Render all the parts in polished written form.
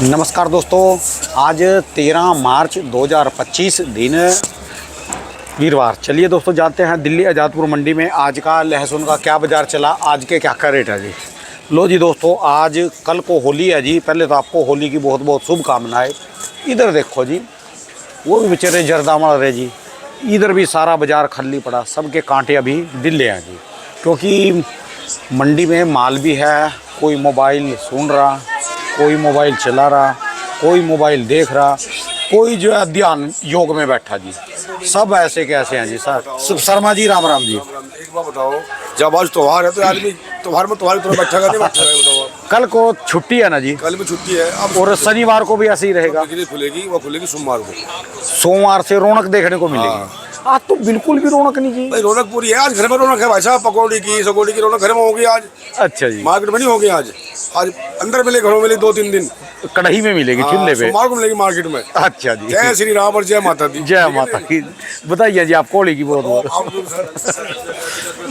नमस्कार दोस्तों, आज 13 मार्च 2025 दिन वीरवार। चलिए दोस्तों, जाते हैं दिल्ली आज़ादपुर मंडी में आज का लहसुन का क्या बाज़ार चला, आज के क्या रेट है जी। लो जी दोस्तों, आज कल को होली है जी। पहले तो आपको होली की बहुत बहुत शुभकामनाएं। इधर देखो जी, वो भी बेचारे जर्दा मर रहे जी। इधर भी सारा बाज़ार खाली पड़ा, सबके कांटे अभी ढीले हैं जी, क्योंकि मंडी में माल भी है। कोई मोबाइल सुन रहा, कोई मोबाइल चला रहा, कोई मोबाइल देख रहा, कोई जो है ध्यान योग में बैठा जी। सब ऐसे कैसे हैं जी सर। शर्मा जी, राम राम जी। एक बात बताओ, जब आज त्योहार है तो आदमी त्योहार में तुम्हारी तरह बैठेगा नहीं बैठेगा, बताओ। कल को छुट्टी है ना जी, कल में छुट्टी है अब, और शनिवार को भी ऐसे ही रहेगा। खुलेगी, वो खुलेगी सोमवार को। सोमवार से रौनक देखने को मिलेगी। आज तो बिल्कुल भी रौनक नहीं जी। भाई रौनक पूरी है, आज घर में रौनक है भाई साहब। पकौड़ी की सकोड़ी की रौनक घर में होगी आज। अच्छा जी, मार्केट में नहीं होगी आज। आज अंदर मिले, घरों मिले 2-3 दिन। कढ़ाई में मिलेगी, चूल्हे पे। सोमवार को मिलेगी मार्केट में। अच्छा जी, जय श्री राम और जय माता दी। जय माता की। बताइए जी, आप कोड़ी की बहुत बहुत।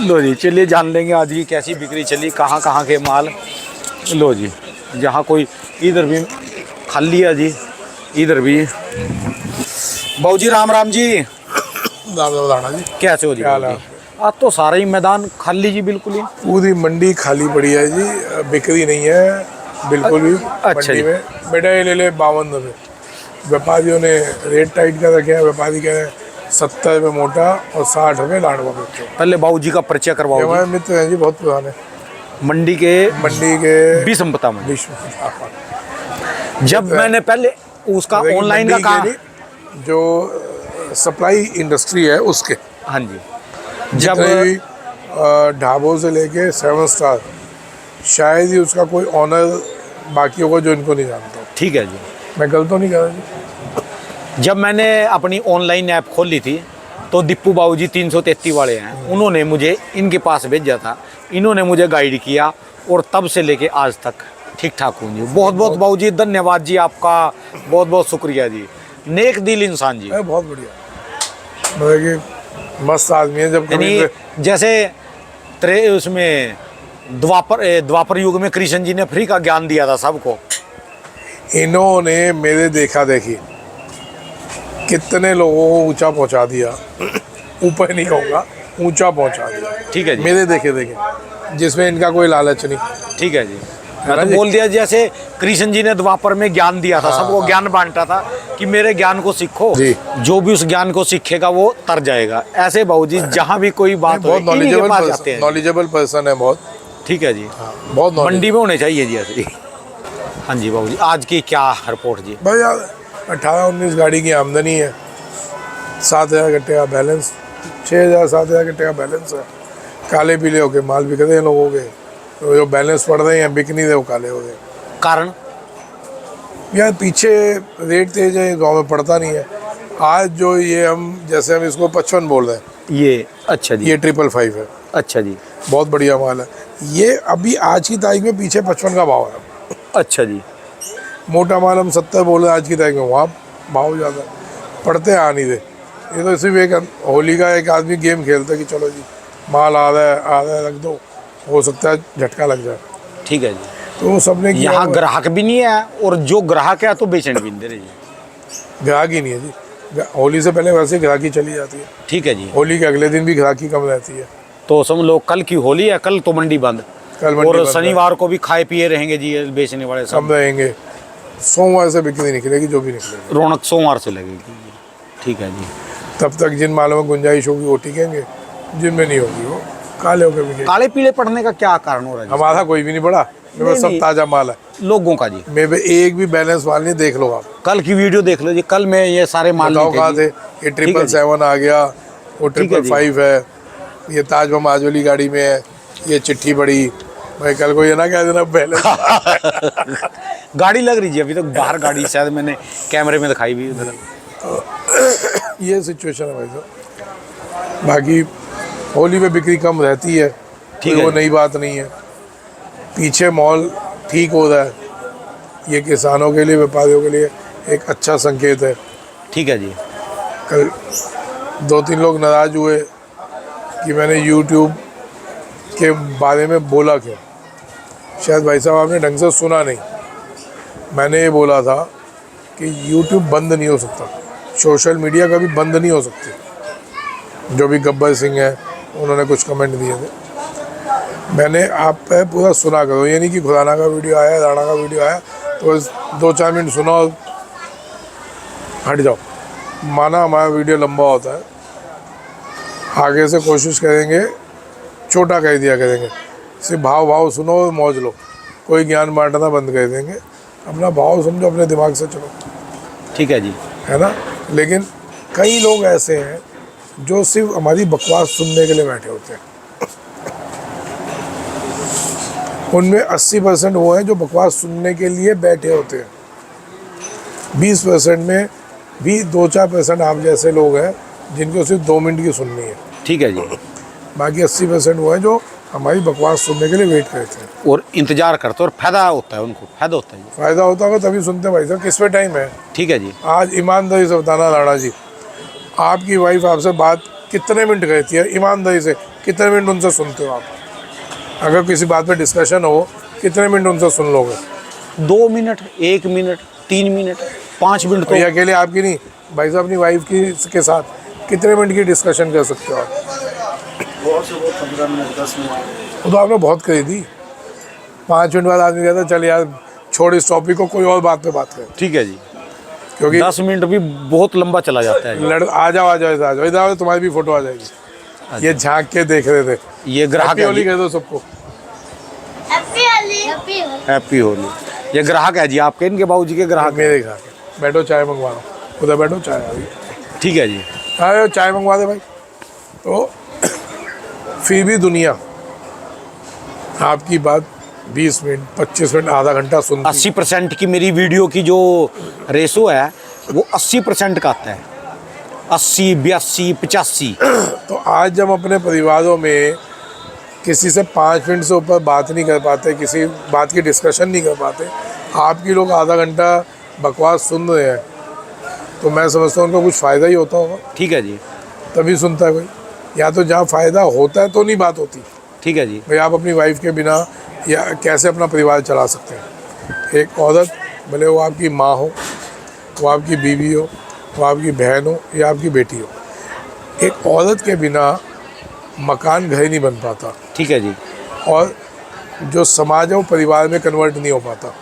लो जी, चलिए जान लेंगे आज की कैसी बिक्री चली, कहाँ कहाँ के माल। लो जी, जहाँ कोई इधर भी खाली है जी, इधर भी। बाबू जी, राम राम जी। बताना जी, कैसे हो जी? आज तो सारा ही मैदान खाली जी, बिल्कुल ही। पूरी मंडी खाली पड़ी है जी, बिक्री नहीं है बिल्कुल भी। अच्छा मंडी में बेटा ये ले ले 52 रुपये। व्यापारियों ने रेट टाइट कर रखे हैं। व्यापारी कह रहे हैं 70 रुपये मोटा और 60 रुपये लाडवा बेचो। पहले बाबू जी का परिचय करवाओ। हमारे मित्र हैं जी, बहुत पुराने मंडी के विषमता में। जब मैंने पहले उसका ऑनलाइन का कहा, जो सप्लाई इंडस्ट्री है उसके, हाँ जी, जब ढाबों से लेके 7 स्टार, शायद ही उसका कोई ऑनर बाकी होगा जो इनको नहीं जानता। ठीक है जी। मैं गलत तो नहीं कह रहा जी। जब मैंने अपनी ऑनलाइन ऐप खोली थी तो दीपू बाबू जी 333 वाले हैं, उन्होंने मुझे इनके पास भेजा था। इन्होंने मुझे गाइड किया और तब से लेके आज तक ठीक ठाक हूँ जी। बहुत बहुत बाबू जी धन्यवाद जी, आपका बहुत बहुत शुक्रिया जी। नेक दिल इंसान जी, बहुत बढ़िया, मतलब कि मस्त आदमी है। जब यानी जैसे उसमें द्वापर युग में कृष्ण जी ने फ्री का ज्ञान दिया था सबको। इन्होंने मेरे देखा देखी कितने लोगों को ऊंचा पहुंचा दिया। ऊपर नहीं होगा, ऊंचा पहुंचा दिया। ठीक है जी, मेरे देखे देखे, जिसमें इनका कोई लालच नहीं। ठीक है जी। मैं तो बोल दिया, जैसे कृष्ण जी ने द्वापर में ज्ञान दिया था, सबको ज्ञान बांटा था कि मेरे ज्ञान को सीखो, जो भी उस ज्ञान को सीखेगा वो तर जाएगा। ऐसे बाबूजी जहाँ भी कोई बात बहुत नॉलेजेबल पर्सन है बहुत। ठीक है जी, बहुत मंडी में होने चाहिए जी ऐसे। हाँ जी बाबूजी, आज की क्या रिपोर्ट जी? भाई यार 18-19 गाड़ी की आमदनी है, 7,000 गट्टे का बैलेंस, 6,000-7,000 गट्टे का बैलेंस है। काले पीले होके माल बिक रहे हैं लोगों के, तो जो बैलेंस पड़ रहे हैं बिक नहीं रहे, वो काले हो गए। कारण यार पीछे रेट तेज है, गांव में पड़ता नहीं है। आज जो ये जैसे हम इसको 55 बोल रहे हैं, ये अच्छा जी, ये 555 है। अच्छा जी, बहुत बढ़िया माल है ये। अभी आज की तारीख में पीछे 55 का भाव है। अच्छा जी। मोटा माल हम 70 बोल रहे हैं आज की तारीख में, वहाँ भाव ज़्यादा है। पड़ते आ नहीं दे। ये तो सिर्फ एक होली का एक आदमी गेम खेलता है कि चलो जी माल आ रहा है रख दो, हो सकता है झटका लग जाए। ठीक है जी। तो सबने यहाँ ग्राहक भी नहीं है, और जो ग्राहक है तो बेचने भी नहीं दे रही है। ग्राहक ही नहीं है जी। होली से पहले वैसे ग्राहकी चली जाती है। ठीक है जी। होली के अगले दिन भी ग्राहकी कम रहती है। तो सब लोग, कल की होली है, कल तो मंडी बंद, और शनिवार को भी खाए पिए रहेंगे जी बेचने वाले सब। कम रहेंगे। सोमवार से बिक्री निकलेगी, जो भी निकलेगी। रौनक सोमवार से लगेगी। ठीक है जी। तब तक जिन मालों में गुंजाइश होगी वो टिकेंगे, जिनमें नहीं होगी वो काले होकर बिकेंगे। काले पीले पड़ने का क्या कारण हो रहा है? हमारा कोई भी नहीं पड़ा, मेरे पास सब ताजा माल है लोगों का जी। मेरे पे एक भी बैलेंस माल नहीं, देख लो आप। कल की वीडियो देख लो जी, कल में ये सारे माल कहाँ थे? ये 777 आ गया, वो 555 है, ये ताज बम आज वाली गाड़ी में है, ये चिट्ठी बड़ी। भाई कल को ये ना कह देना बैलेंस। गाड़ी लग रही जी अभी तक बाहर, गाड़ी शायद मैंने कैमरे में दिखाई भी उधर। ये सिचुएशन है भाई साहब। बाकी होली में बिक्री कम रहती है, ठीक है, वो नई बात नहीं है। पीछे मॉल ठीक हो रहा है, ये किसानों के लिए, व्यापारियों के लिए एक अच्छा संकेत है। ठीक है जी। कल 2-3 लोग नाराज हुए कि मैंने YouTube के बारे में बोला क्यों। शायद भाई साहब आपने ढंग से सुना नहीं। मैंने ये बोला था कि यूट्यूब बंद नहीं हो सकता, सोशल मीडिया कभी बंद नहीं हो सकती। जो भी गब्बर सिंह है उन्होंने कुछ कमेंट दिए थे, मैंने आप पे पूरा सुना करो, ये नहीं कि खुदाना का वीडियो आया, दाना का वीडियो आया तो 2-4 मिनट सुनो और हट जाओ। माना हमारा वीडियो लंबा होता है, आगे से कोशिश करेंगे छोटा कर दिया करेंगे, सिर्फ भाव सुनो और मौज लो, कोई ज्ञान बांटना बंद कर देंगे, अपना भाव समझो, अपने दिमाग से चलो, ठीक है जी। है ना। लेकिन कई लोग ऐसे हैं जो सिर्फ हमारी बकवास सुनने के लिए बैठे होते हैं। उनमें 80% वो हैं जो बकवास सुनने के लिए बैठे होते हैं। 20% में भी 2-4% आप जैसे लोग हैं जिनको सिर्फ 2 मिनट की सुननी है। ठीक है जी। बाकी 80% वो हैं जो हमारी बकवास सुनने के लिए वेट करते हैं और इंतजार करते हैं और फायदा होता है, उनको फायदा होता है जी। फ़ायदा होता होगा तभी सुनते हैं भाई साहब। किस पे टाइम है? ठीक है जी। आज ईमानदारी से बताना राणा जी, आपकी वाइफ आपसे बात कितने मिनट करती है? ईमानदारी से कितने मिनट उनसे सुनते हो आप? अगर किसी बात पे डिस्कशन हो, कितने मिनट उनसे सुन लोगे? 2 मिनट, 1 मिनट, 3 मिनट, 5 मिनट। तो ये अकेले आपकी नहीं भाई साहब, अपनी वाइफ की के साथ कितने मिनट की डिस्कशन कर सकते हो आप? बहुत से बहुत 15 मिनट 10 मिनट। वो तो आपने बहुत कही थी। 5 मिनट बाद आदमी कहता चल यार छोड़ इस टॉपिक को, कोई और बात पे बात करें। ठीक है जी। क्योंकि 10 मिनट भी बहुत लंबा चला जाता है जी। आ जाओ इधर आओ, तुम्हारी भी फोटो आ जाएगी। ये झांक के देख रहे थे। ये ग्राहक हैप्पी है होली जी। कह दो सबको। हैप्पी होली। ये ग्राहक है जी आपके, इनके बाबूजी के ग्राहक। मेरे घर बैठो, चाय मंगवा लो, उधर बैठो, चाय आ गई। ठीक है जी। अरे चाय मंगवा दे भाई। तो फिर भी दुनिया आपकी बात 20 मिनट 25 मिनट आधा घंटा सुनती। 80% की मेरी वीडियो की जो रेशो है वो 80% का आता है। 80, 82, 85। तो आज जब अपने परिवारों में किसी से 5 मिनट से ऊपर बात नहीं कर पाते, किसी बात की डिस्कशन नहीं कर पाते, आपकी लोग आधा घंटा बकवास सुन रहे हैं, तो मैं समझता हूँ उनको कुछ फ़ायदा ही होता होगा, ठीक है जी। तभी सुनता है कोई। या तो जहाँ फ़ायदा होता है तो नहीं बात होती। ठीक है जी। भाई आप अपनी वाइफ के बिना या कैसे अपना परिवार चला सकते हैं? एक औरत, भले वो आपकी माँ हो, वो आपकी बीवी हो, वो आपकी बहन हो या आपकी बेटी हो, एक औरत के बिना मकान घर नहीं बन पाता, ठीक है जी। और जो समाज है वो परिवार में कन्वर्ट नहीं हो पाता।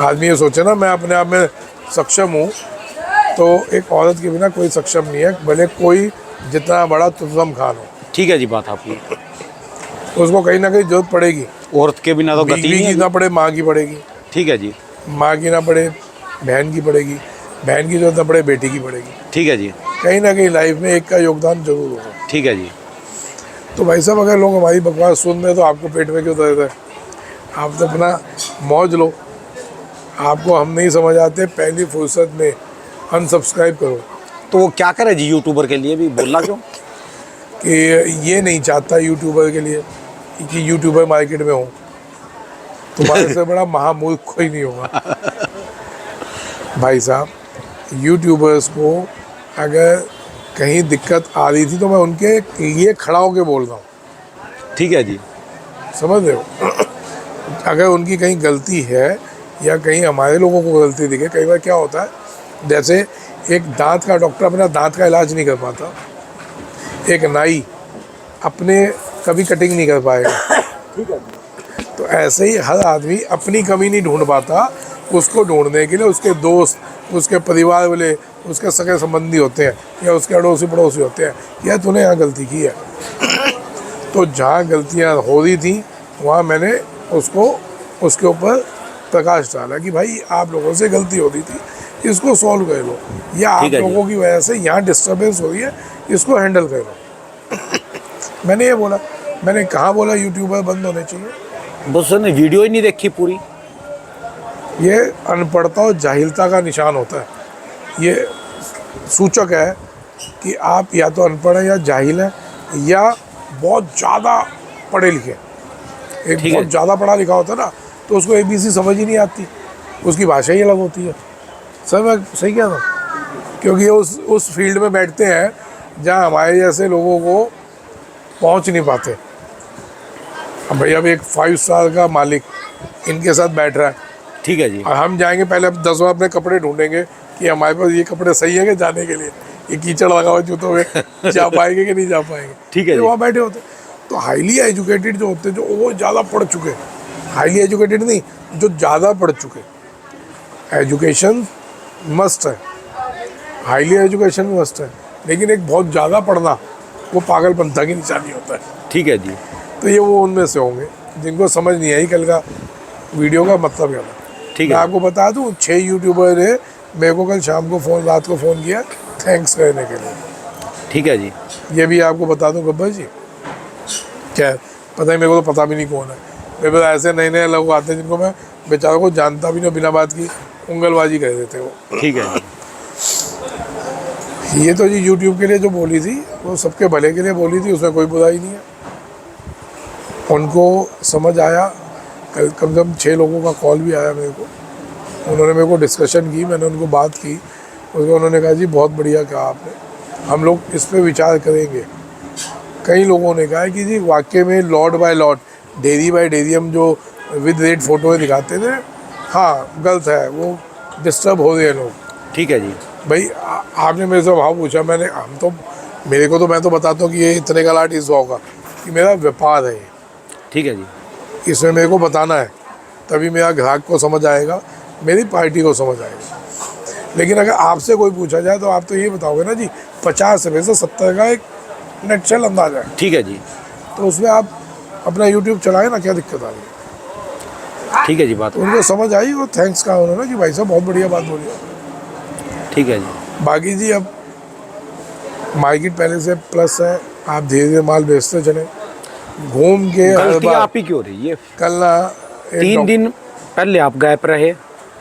आदमी ये सोचे ना मैं अपने आप में सक्षम हूँ, तो एक औरत के बिना कोई सक्षम नहीं है, भले कोई जितना बड़ा तुतम खान हो। ठीक है जी बात आपकी। उसको कहीं ना कहीं जरूरत पड़ेगी। औरत के बिना तो गति बीवी नहीं की है। ना पड़े माँ की पड़ेगी, ठीक है जी। माँ की ना पड़े बहन की पड़ेगी, बहन की जरूरत ना पड़े बेटी की पड़ेगी। ठीक है जी। कहीं ना कहीं लाइफ में एक का योगदान जरूर होगा। ठीक है जी। तो भाई साहब अगर लोग हमारी बकवास सुन रहे तो आपको पेट में क्यों दर्द है? आप तो अपना मौज लो। आपको हम नहीं समझ आते, पहली फुर्सत में अनसब्सक्राइब करो। तो वो क्या करे जी यूट्यूबर के लिए भी बोलना क्यों? कि ये नहीं चाहता यूट्यूबर के लिए कि यूट्यूबर मार्केट में हो। तुम्हारे से बड़ा महामूर्ख कोई नहीं होगा भाई साहब। यूट्यूबर्स को अगर कहीं दिक्कत आ रही थी तो मैं उनके लिए खड़ा होकर बोल रहा हूँ। ठीक है जी। समझ रहे हो? अगर उनकी कहीं गलती है या कहीं हमारे लोगों को गलती दिखे, कई बार क्या होता है, जैसे एक दांत का डॉक्टर अपना दांत का इलाज नहीं कर पाता, एक नाई अपने कभी कटिंग नहीं कर पाएगा। तो ऐसे ही हर आदमी अपनी कमी नहीं ढूंढ पाता, उसको ढूंढने के लिए उसके दोस्त, उसके परिवार वाले, उसके सगे संबंधी होते हैं या उसके अड़ोसी पड़ोसी होते हैं, या तूने यहाँ गलती की है। तो जहाँ गलतियाँ हो रही थी वहाँ मैंने उसको उसके ऊपर प्रकाश डाला कि भाई आप लोगों से गलती हो रही थी, इसको सॉल्व कर लो, या आप लोगों की वजह से यहाँ डिस्टर्बेंस हो रही है, इसको हैंडल कर लो। मैंने ये बोला। मैंने कहाँ बोला यूट्यूबर बंद होने चाहिए? बस ने वीडियो ही नहीं देखी पूरी। ये अनपढ़ता और जाहिलता का निशान होता है। ये सूचक है कि आप या तो अनपढ़ हैं या जाहिल हैं या बहुत ज़्यादा पढ़े लिखे। एक बहुत ज़्यादा पढ़ा लिखा होता है ना, तो उसको ABC समझ ही नहीं आती, उसकी भाषा ही अलग होती है। सर मैं सही कह रहा हूँ? क्योंकि ये उस फील्ड में बैठते हैं जहाँ हमारे जैसे लोगों को पहुँच नहीं पाते। अब भाई अब एक 5 स्टार का मालिक इनके साथ बैठ रहा है, ठीक है जी। और हम जाएंगे पहले, अब 10 बार अपने कपड़े ढूंढेंगे कि हमारे पास ये कपड़े सही है कि जाने के लिए, ये कीचड़ लगा हुआ जूतों में जा पाएंगे कि नहीं जा पाएंगे। ठीक है जी। वहाँ बैठे होते तो हाईली एजुकेटेड जो होते हैं, जो वो ज़्यादा पढ़ चुके, हाईली एजुकेटेड नहीं, जो ज़्यादा पढ़ चुके। एजुकेशन मस्ट है, हाईली एजुकेशन मस्ट है, लेकिन एक बहुत ज़्यादा पढ़ना वो पागलपंथा की निशानी होता है। ठीक है जी। तो ये वो उनमें से होंगे जिनको समझ नहीं आई कल का वीडियो का मतलब क्या था। ठीक मैं है। आपको बता दूं, 6 यूट्यूबर ने मेरे को कल शाम को रात को फ़ोन किया थैंक्स कहने के लिए। ठीक है जी। ये भी आपको बता दूं गब्बर जी, क्या है पता है, मेरे को तो पता भी नहीं कौन है। मेरे पास ऐसे नए नए लोग आते हैं जिनको मैं बेचारों को जानता भी नहीं, बिना बात की उंगलबाजी कर देते वो। ठीक है जी। ये तो जी यूट्यूब के लिए जो बोली थी वो सबके भले के लिए बोली थी, उसमें कोई बुराई नहीं है। उनको समझ आया। कल कम से कम 6 लोगों का कॉल भी आया मेरे को, उन्होंने मेरे को डिस्कशन की, मैंने उनको बात की, उसको उन्होंने कहा जी बहुत बढ़िया कहा आपने, हम लोग इस पे विचार करेंगे। कई लोगों ने कहा है कि जी वाकई में lot by lot, dairy by dairy हम जो विद रेट फ़ोटो दिखाते थे, हाँ गलत है, वो डिस्टर्ब हो रहे हैं लोग। ठीक है जी। भाई आपने मेरे से भाव पूछा, मैंने हम तो मेरे को तो मैं तो बताता हूँ कि ये इतने का लाट इस भाव का, कि मेरा व्यापार है ये, ठीक है जी। इसमें मेरे को बताना है, तभी मेरा ग्राहक को समझ आएगा, मेरी पार्टी को समझ आएगा। लेकिन अगर आपसे कोई पूछा जाए तो आप तो ये बताओगे ना जी 50 रुपये से 70 का एक नेटशल अंदाजा है, ठीक है जी। तो उसमें आप अपना यूट्यूब चलाए ना, क्या दिक्कत आ रही है। ठीक है जी। बात उनको समझ आई और थैंक्स कहा उन्होंने कि भाई साहब बहुत बढ़िया बात बोली। ठीक है जी। बाकी जी अब मार्केट पहले से प्लस है, आप धीरे धीरे माल बेचते चले, घूम के हर गलती बार। आप ही क्यों रही है? कल ना 3 दिन पहले आप गैप रहे,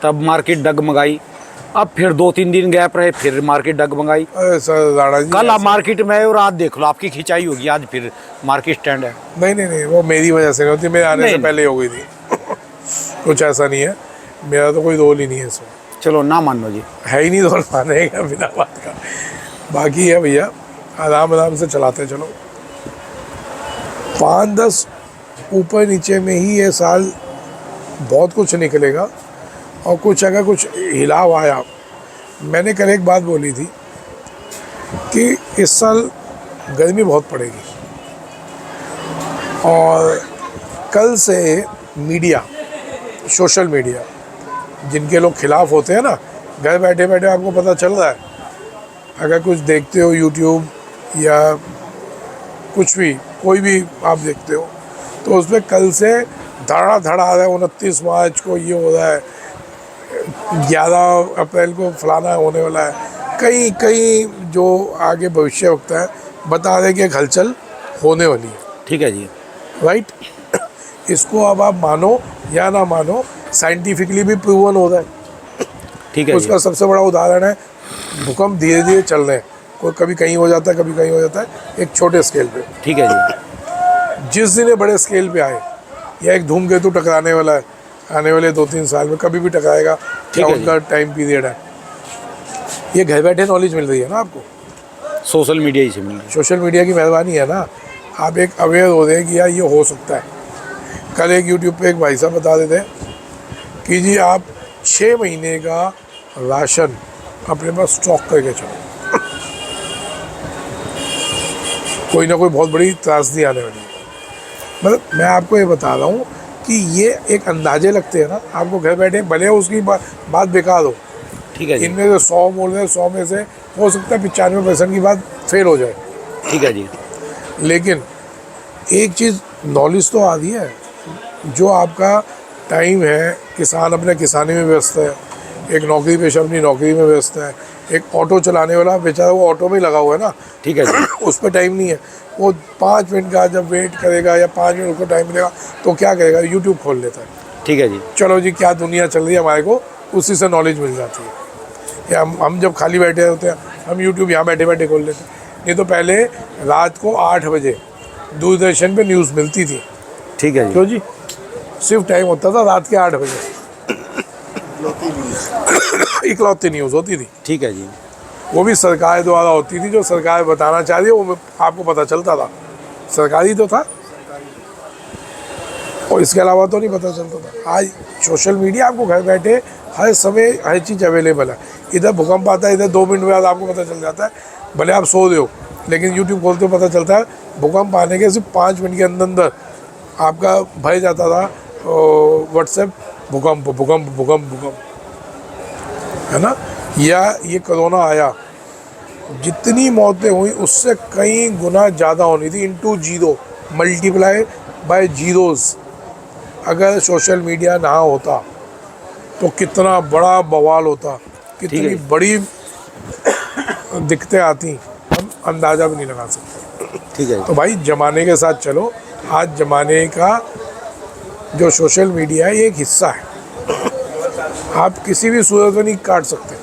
तब मार्केट डगमगाई, अब फिर 2-3 दिन गैप रहे, फिर मार्केट डगमगाई। अरे सर राणा जी, कल आप मार्केट में आए और आज देख लो आपकी खिंचाई होगी, आज फिर मार्केट स्टैंड है। नहीं, वो मेरी वजह से नहीं होती, मेरे आने से नहीं। पहले हो गई थी। कुछ ऐसा नहीं है, मेरा तो कोई रोल ही नहीं है इसमें, चलो ना मानो जी। है ही नहीं रोल मानने का बिना बात का। बाकी है भैया, आराम आराम से चलाते चलो, 5-10 ऊपर नीचे में ही ये साल बहुत कुछ निकलेगा। और कुछ अगर कुछ हिलाव आया, मैंने कल एक बात बोली थी कि इस साल गर्मी बहुत पड़ेगी, और कल से मीडिया, सोशल मीडिया, जिनके लोग खिलाफ होते हैं ना, घर बैठे बैठे आपको पता चल रहा है, अगर कुछ देखते हो यूट्यूब या कुछ भी, कोई भी आप देखते हो, तो उसमें कल से धड़ा धड़ा आ रहा है, 29 मार्च को ये हो रहा है, 11 अप्रैल को फलाना होने वाला है। कई जो आगे भविष्य वक्ता है बता रहे कि एक हलचल होने वाली है। ठीक है जी। राइट। इसको अब आप मानो या ना मानो, साइंटिफिकली भी प्रूवन हो रहा है। ठीक है उसका जी। सबसे बड़ा उदाहरण है भूकंप धीरे धीरे चल रहे हैं, कोई कभी कहीं हो जाता है, कभी कहीं हो जाता है, एक छोटे स्केल पे। ठीक है जी। जिस दिन ये बड़े स्केल पे आए, या एक धूमकेतु टकराने वाला है आने वाले 2-3 साल में, कभी भी टकराएगा, क्या है उनका टाइम पीरियड है, ये घर बैठे नॉलेज मिल रही है ना आपको, सोशल मीडिया ही से मिल रही। सोशल मीडिया की मेहरबानी है ना। आप एक अवेयर हो रहे हैं कि यार ये हो सकता है। कल एक यूट्यूब पे एक भाई साहब बता देते कि जी आप 6 महीने का राशन अपने पास स्टॉक करके चलो, कोई ना कोई बहुत बड़ी त्रासदी आने वाली है। मतलब मैं आपको ये बता रहा हूँ कि ये एक अंदाजे लगते हैं ना आपको घर बैठे, भले उसकी बात बेकार हो। ठीक है जी। इनमें से 100 बोल रहे हैं, 100 में से हो सकता है 95% की बात फेल हो जाए। ठीक है जी। लेकिन एक चीज़ नॉलेज तो आ रही है, जो आपका टाइम है, किसान अपने किसानी में व्यस्त है, एक नौकरी पेशा अपनी नौकरी में व्यस्त है, एक ऑटो चलाने वाला बेचारा वो ऑटो में ही लगा हुआ है ना, ठीक है जी। उस पर टाइम नहीं है, वो 5 मिनट का जब वेट करेगा या 5 मिनट उसको टाइम मिलेगा तो क्या करेगा, यूट्यूब खोल लेता है। ठीक है जी। चलो जी क्या दुनिया चल रही है हमारे को उसी से नॉलेज मिल जाती है। या हम जब खाली बैठे होते हैं हम यूट्यूब यहाँ बैठे बैठे खोल लेते हैं। नहीं तो पहले रात को 8 बजे दूरदर्शन पे न्यूज़ मिलती थी। ठीक है जी। क्यों जी, सिर्फ टाइम होता था रात के 8 बजे इकलौती न्यूज़ होती थी। ठीक है जी। वो भी सरकार द्वारा होती थी, जो सरकार बताना चाह रही है वो आपको पता चलता था, सरकारी तो था। और इसके अलावा तो नहीं पता चलता था। आज सोशल मीडिया आपको घर बैठे हर समय हर चीज़ अवेलेबल है। इधर भूकंप आता है, इधर 2 मिनट बाद आपको पता चल जाता है, भले आप सो रहे हो, लेकिन यूट्यूब खोलते हो पता चलता है। भूकंप आने के सिर्फ 5 मिनट के अंदर अंदर आपका भर जाता था व्हाट्सएप, भूकंप भूकंप भूकंप भूकंप, है ना। या ये कोरोना आया, जितनी मौतें हुई उससे कई गुना ज़्यादा होनी थी, इंटू 0 मल्टीप्लाई बाय जीरोज़। अगर सोशल मीडिया ना होता तो कितना बड़ा बवाल होता, कितनी बड़ी दिक्कतें आती, हम अंदाज़ा भी नहीं लगा सकते। ठीक है। तो भाई ज़माने के साथ चलो। आज ज़माने का जो सोशल मीडिया है ये एक हिस्सा है, आप किसी भी सूरत में नहीं काट सकते।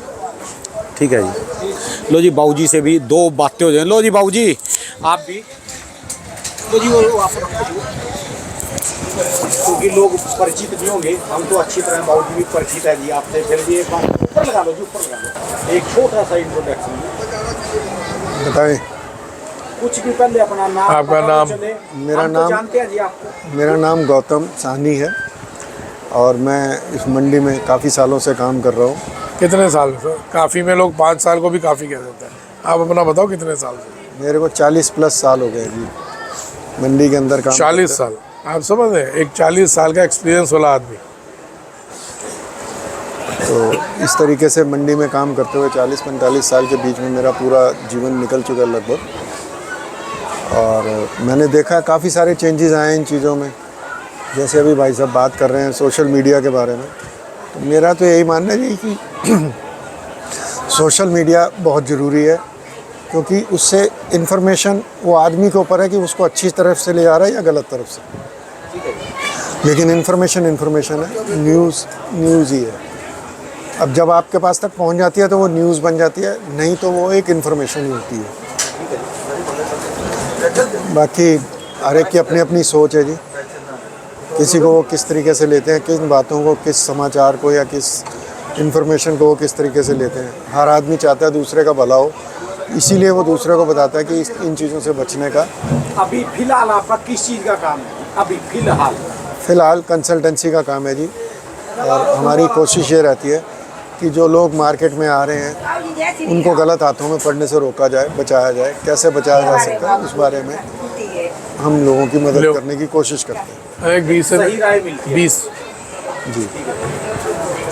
ठीक है जी। लो जी बाबूजी से भी 2 बातें हो जाए। लो जी बाबूजी आप भी लो जी, वो आप क्योंकि लोग परिचित नहीं होंगे, हम तो अच्छी तरह बाबूजी भी परिचित है जी आपसे, फिर भी एक बार ऊपर लगा लो जी, ऊपर लगा लो, एक छोटा सा इंट्रोडक्शन बताएं कुछ भी पहले अपना नाम, आपका नाम। मेरा नाम जानते हैं जी आपको। मेरा नाम गौतम साहनी है और मैं इस मंडी में काफ़ी सालों से काम कर रहा हूँ। कितने साल से? काफ़ी में लोग 5 साल को भी काफ़ी कह देते हैं, आप अपना बताओ कितने साल से? मेरे को 40 प्लस साल हो गए जी मंडी के अंदर काम 40 साल, आप समझ रहे हैं, एक 40 साल का एक्सपीरियंस वाला आदमी। तो इस तरीके से मंडी में काम करते हुए 40-45 साल के बीच में मेरा पूरा जीवन निकल चुका है लगभग। और मैंने देखा काफ़ी सारे चेंजेस आए हैं इन चीज़ों में। जैसे अभी भाई साहब बात कर रहे हैं सोशल मीडिया के बारे में, तो मेरा तो यही मानना है जी कि सोशल मीडिया बहुत ज़रूरी है, क्योंकि उससे इन्फॉर्मेशन वो आदमी के ऊपर है कि उसको अच्छी तरफ से ले जा रहा है या गलत तरफ से। लेकिन इन्फॉर्मेशन है, न्यूज़ ही है। अब जब आपके पास तक पहुंच जाती है तो वो न्यूज़ बन जाती है, नहीं तो वो एक इन्फॉर्मेशन ही होती है। बाकी हर एक की अपनी अपनी सोच है जी, किसी को वो किस तरीके से लेते हैं, किन बातों को, किस समाचार को या किस इन्फॉर्मेशन को वो किस tariके से लेते हैं। हर आदमी चाहता है दूसरे का भला हो, इसीलिए वो दूसरे को बताता है कि इन चीज़ों से बचने का। अभी फिलहाल आपका किस चीज़ का काम है? अभी फ़िलहाल कंसल्टेंसी का काम है जी, और हमारी कोशिश ये रहती है कि जो लोग मार्केट में आ रहे हैं उनको गलत हाथों में पड़ने से रोका जाए, बचाया जाए। कैसे बचाया जा सकता है उस बारे में हम लोगों की मदद करने की कोशिश करते हैं। एक 20 से सही राय मिलती है। 20 जी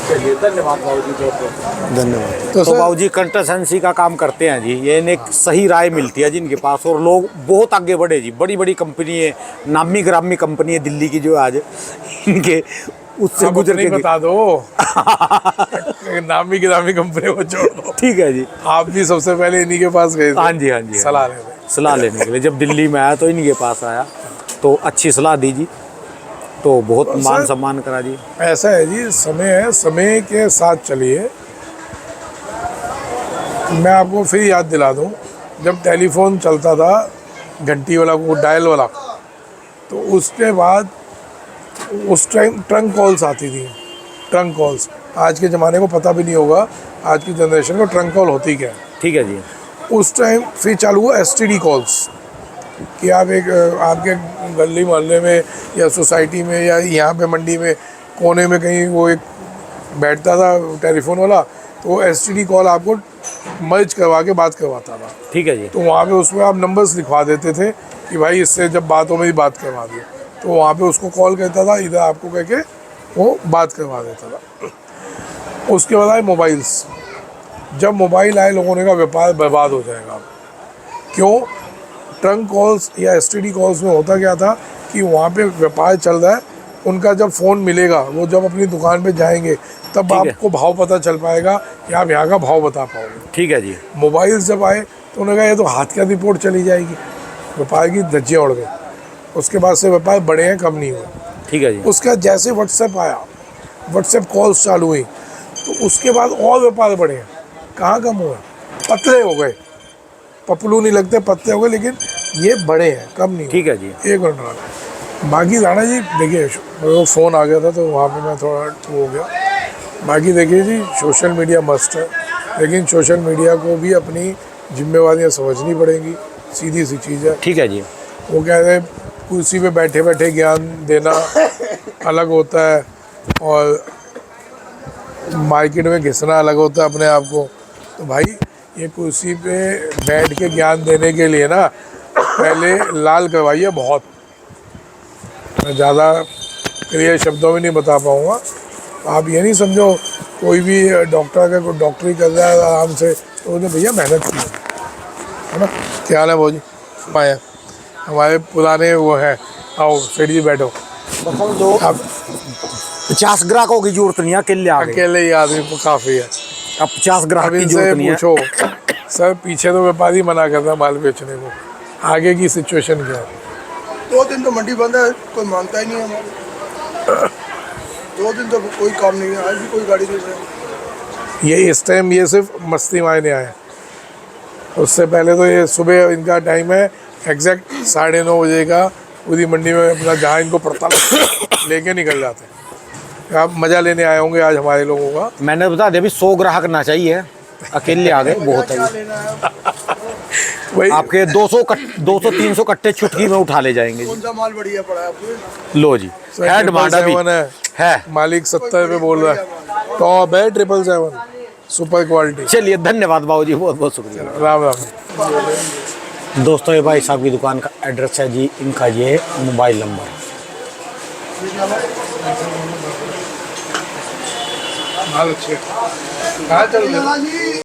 चलिए धन्यवाद बाबूजी बहुत। धन्यवाद। तो तो बाबूजी कंसल्टेंसी का काम करते हैं जी, ये एक सही राय मिलती है जिनके पास, और लोग बहुत आगे बढ़े जी। बड़ी बड़ी कंपनी है, नामी ग्रामी कंपनी है दिल्ली की, जो आज इनके उससे आप गुजर अपनी के बता दो नामी गिरामी कंपनी को छोड़ दो। ठीक है जी। आप भी सबसे पहले इन्हीं के पास गए थे? हाँ जी, हाँ जी, सलाह लेने के लिए जब दिल्ली में आया तो इनके पास आया, तो अच्छी सलाह दी जी, तो बहुत मान सम्मान करा जी। ऐसा है जी, समय है, समय के साथ चलिए। मैं आपको फिर याद दिला दूं, जब टेलीफोन चलता था घंटी वाला, वो डायल वाला, तो उसके बाद उस टाइम ट्रंक कॉल्स आती थी। ट्रंक कॉल्स आज के ज़माने को पता भी नहीं होगा, आज की जनरेशन को ट्रंक कॉल होती क्या है। ठीक है जी। उस टाइम फिर चालू हुआ STD कॉल्स, कि आप एक आपके गली मोहल्ले में या सोसाइटी में या यहाँ पे मंडी में कोने में कहीं वो एक बैठता था टेलीफोन वाला, तो वो STD कॉल आपको मर्ज करवा के बात करवाता था। ठीक है जी। तो वहाँ पे उसमें आप नंबर्स लिखवा देते थे कि भाई इससे जब बात हो मेरी बात करवा दियो, तो वहाँ पे उसको कॉल करता था, इधर आपको कह के वो बात करवा देता था। उसके बाद आए मोबाइल्स। जब मोबाइल आए लोगों ने कहा व्यापार बर्बाद हो जाएगा। क्यों? ट्रंक कॉल्स या STD कॉल्स में होता क्या था कि वहाँ पे व्यापार चल रहा है, उनका जब फ़ोन मिलेगा, वो जब अपनी दुकान पे जाएंगे तब आपको भाव पता चल पाएगा कि आप यहाँ का भाव बता पाओगे। ठीक है जी। मोबाइल्स जब आए तो उन्होंने कहा ये तो हाथ क्या रिपोर्ट चली जाएगी, व्यापार की धज्जियाँ उड़ गई। उसके बाद से व्यापार बढ़े हैं, कम नहीं हुए। ठीक है जी। उसके बाद जैसे व्हाट्सएप आया, व्हाट्सएप कॉल्स चालू हुई, तो उसके बाद और व्यापार बढ़े हैं। कहाँ कम हुए? पतले हो गए, पपलू नहीं लगते, पतले हो गए, लेकिन ये बड़े हैं, कम नहीं। ठीक है जी। एक मिनट रहा। बाकी राणा जी देखिए, वो फ़ोन आ गया था तो वहाँ पे मैं थोड़ा हो गया। बाकी देखिए जी, सोशल मीडिया मस्ट है, लेकिन सोशल मीडिया को भी अपनी जिम्मेवारियाँ समझनी पड़ेंगी। सीधी सी चीज़ है। ठीक है जी। वो कहते हैं कुर्सी पे बैठे बैठे ज्ञान देना अलग होता है और मार्केट में घिसना अलग होता है अपने आप को। तो भाई ये कुर्सी पे बैठ के ज्ञान देने के लिए ना पहले लाल करवाइए बहुत। मैं ज़्यादा क्लियर शब्दों में नहीं बता पाऊँगा। आप ये नहीं समझो कोई भी डॉक्टर का कोई डॉक्टरी कर रहा है आराम से तो उन्हें भैया मेहनत की है ना। क्या हाल है भाजी? माया हमारे पुराने वो हैं। आओ सेठ जी बैठो। आप 50 ग्राहकों की जरूरत नहीं है, अकेले आ गए। अकेले ही आदमी काफ़ी है। अब 50 ग्राहक अब की इनसे जरूरत नहीं है। पूछो सर, पीछे तो व्यापारी मना करता है माल बेचने को, आगे की सिचुएशन क्या है? 2 दिन तो मंडी बंद है, कोई मांगता ही नहीं है हमारे। 2 दिन तो कोई काम नहीं है, आज भी कोई गाड़ी नहीं है। ये इस टाइम ये सिर्फ मस्ती मायने आए। उससे पहले तो ये सुबह इनका टाइम है एग्जैक्ट 9:30 बजे का। पूरी मंडी में अपना जहाँ इनको पड़ता लेके निकल जाते हैं। आप मज़ा लेने आए होंगे आज हमारे लोगों का। मैंने बता दिया अभी 100 ग्राहक ना चाहिए, अकेले आ गए बहुत है। भाई आपके 200-300 कट्टे चुटकी में उठा ले जाएंगे जी। कौन सा माल बढ़िया पड़ा है आपको? लो जी, है डिमांड अभी 777 है। मालिक 70 पे बोल रहा है। टॉप है 777 सुपर क्वालिटी। चलिए धन्यवाद बाबू जी, बहुत बहुत शुक्रिया। राम राम। दोस्तों ये भाई साहब की दुकान का एड्रेस है जी, इनका ये मोबाइल नंबर। माल अच्छे कहाँ चल रहे?